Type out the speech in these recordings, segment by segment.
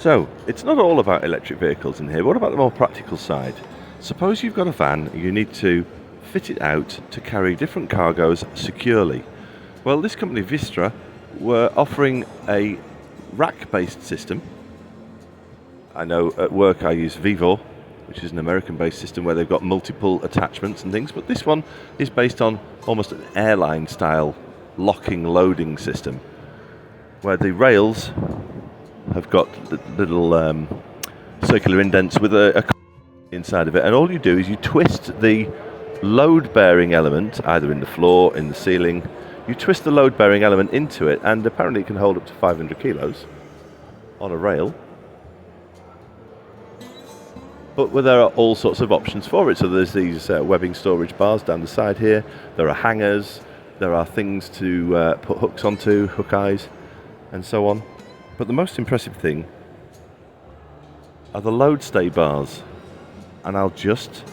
So, it's not all about electric vehicles in here. What about the more practical side? Suppose you've got a van, you need to fit it out to carry different cargoes securely. Well, this company, Wistra, were offering a rack-based system. I know at work I use Vivo, which is an American-based system where they've got multiple attachments and things, but this one is based on almost an airline-style locking loading system, where the rails have got the little circular indents with a inside of it, and all you do is you twist the load-bearing element, either in the floor, in the ceiling. You twist the load-bearing element into it, and apparently it can hold up to 500 kilos on a rail. But there are all sorts of options for it. So there's these webbing storage bars down the side here. There are hangers. There are things to put hooks onto, hook eyes, and so on. But the most impressive thing are the load stay bars. And I'll just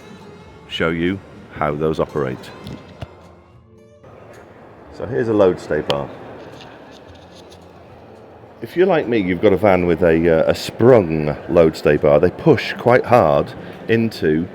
show you how those operate. So here's a load stay bar. If you're like me, you've got a van with a sprung load stay bar. They push quite hard into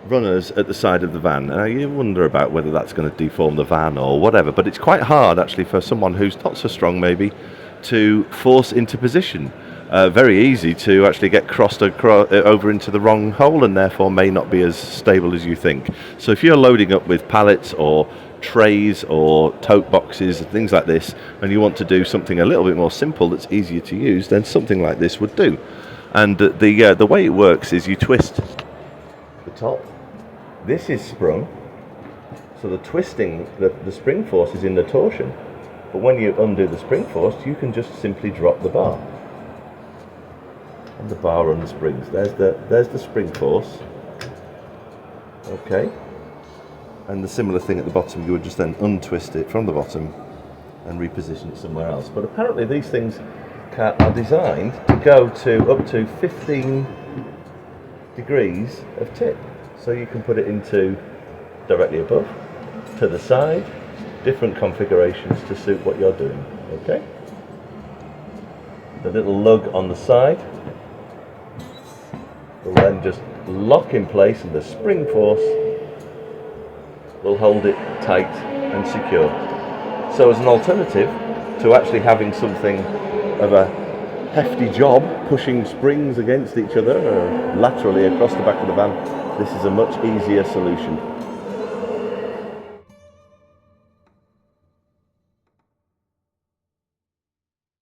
runners at the side of the van. Now you wonder about whether that's going to deform the van or whatever, but it's quite hard actually for someone who's not so strong maybe to force into position. Very easy to actually get crossed over into the wrong hole, and therefore may not be as stable as you think. So if you're loading up with pallets or trays or tote boxes and things like this, and you want to do something a little bit more simple that's easier to use, then something like this would do. And the way it works is you twist the top. This is sprung, so the twisting, the spring force is in the torsion. But when you undo the spring force, you can just simply drop the bar. And the bar unsprings. There's the spring force. Okay. And the similar thing at the bottom, you would just then untwist it from the bottom and reposition it somewhere else. But apparently these things are designed to go to up to 15 degrees of tip. So you can put it into directly above, to the side, different configurations to suit what you're doing. Okay? The little lug on the side will then just lock in place, and the spring force will hold it tight and secure. So as an alternative to actually having something of a hefty job pushing springs against each other or laterally across the back of the van, this is a much easier solution.